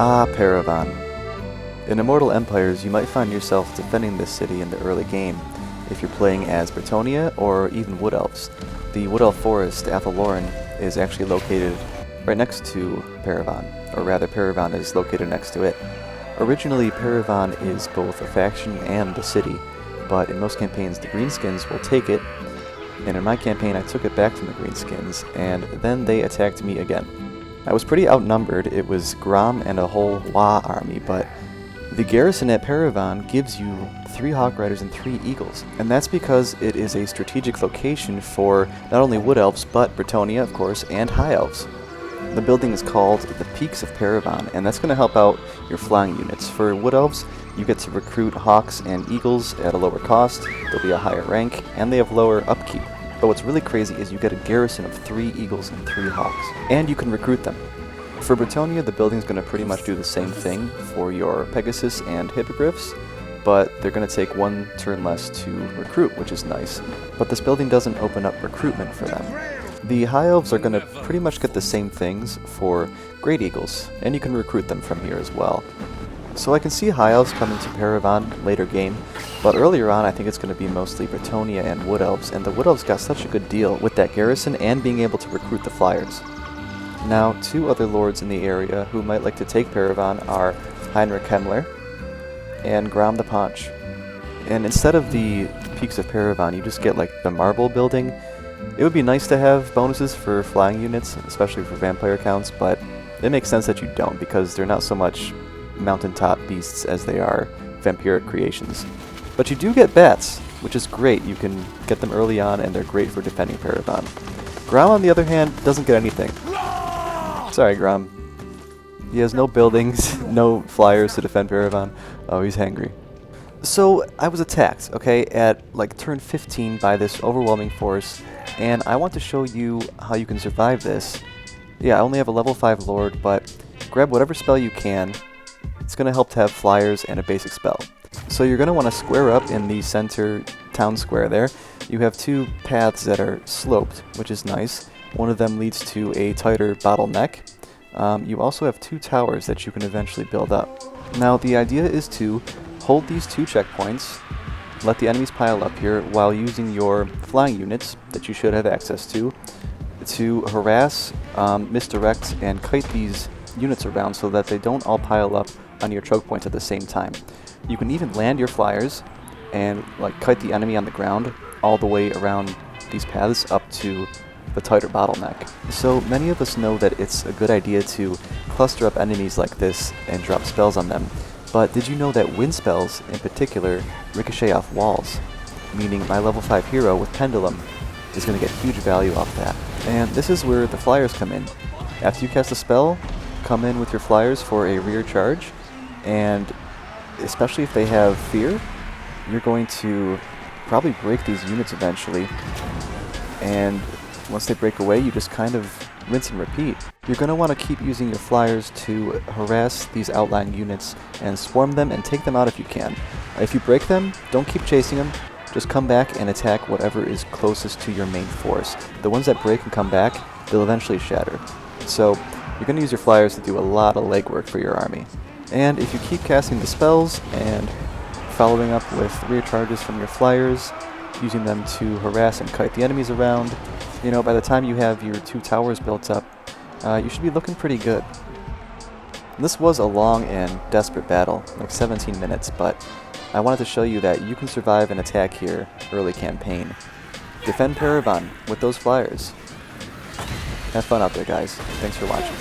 Ah, Parravon. In Immortal Empires, you might find yourself defending this city in the early game, if you're playing as Bretonnia or even Wood Elves. The Wood Elf Forest, Athelloren, is actually located right next to Parravon, or rather Parravon is located next to it. Originally, Parravon is both a faction and the city, but in most campaigns the Greenskins will take it, and in my campaign I took it back from the Greenskins, and then they attacked me again. I was pretty outnumbered. It was Grom and a whole Wa army, but the garrison at Parravon gives you 3 Hawk Riders and 3 Eagles, and that's because it is a strategic location for not only Wood Elves, but Bretonnia, of course, and High Elves. The building is called the Peaks of Parravon, and that's going to help out your flying units. For Wood Elves, you get to recruit Hawks and Eagles at a lower cost, they'll be a higher rank, and they have lower upkeep. But what's really crazy is you get a garrison of 3 Eagles and 3 Hawks, and you can recruit them. For Bretonnia, the building's going to pretty much do the same thing for your Pegasus and Hippogriffs, but they're going to take 1 turn less to recruit, which is nice. But this building doesn't open up recruitment for them. The High Elves are going to pretty much get the same things for Great Eagles, and you can recruit them from here as well. So I can see High Elves coming to Parravon later game, but earlier on I think it's going to be mostly Bretonnia and Wood Elves, and the Wood Elves got such a good deal with that garrison and being able to recruit the Flyers. Now, 2 other lords in the area who might like to take Parravon are Heinrich Himmler and Grom the Paunch. And instead of the Peaks of Parravon, you just get like the marble building. It would be nice to have bonuses for flying units, especially for vampire counts, but it makes sense that you don't, because they're not so much mountaintop beasts as they are vampiric creations. But you do get bats, which is great. You can get them early on, and they're great for defending Parravon. Grom, on the other hand, doesn't get anything. Sorry, Grom. He has no buildings, no flyers to defend Parravon. Oh, he's hangry. So, I was attacked, okay, at like turn 15 by this overwhelming force, and I want to show you how you can survive this. Yeah, I only have a level 5 Lord, but grab whatever spell you can. It's going to help to have flyers and a basic spell. So you're going to want to square up in the center town square there. You have 2 paths that are sloped, which is nice. One of them leads to a tighter bottleneck. You also have 2 towers that you can eventually build up. Now the idea is to hold these 2 checkpoints, let the enemies pile up here while using your flying units that you should have access to harass, misdirect, and kite these units around so that they don't all pile up on your choke points at the same time. You can even land your flyers and like kite the enemy on the ground all the way around these paths up to the tighter bottleneck. So many of us know that it's a good idea to cluster up enemies like this and drop spells on them, but did you know that wind spells in particular ricochet off walls? Meaning my level 5 hero with Pendulum is going to get huge value off that. And this is where the flyers come in. After you cast a spell, come in with your flyers for a rear charge, and especially if they have fear, you're going to probably break these units eventually, and once they break away, you just kind of rinse and repeat. You're going to want to keep using your flyers to harass these outlying units and swarm them and take them out if you can. If you break them, don't keep chasing them, just come back and attack whatever is closest to your main force. The ones that break and come back, they'll eventually shatter. So you're going to use your flyers to do a lot of legwork for your army. And if you keep casting the spells and following up with rear charges from your flyers, using them to harass and kite the enemies around, you know, by the time you have your 2 towers built up, you should be looking pretty good. This was a long and desperate battle, like 17 minutes, but I wanted to show you that you can survive an attack here early campaign. Defend Parravon with those flyers. Have fun out there, guys. Thanks for watching.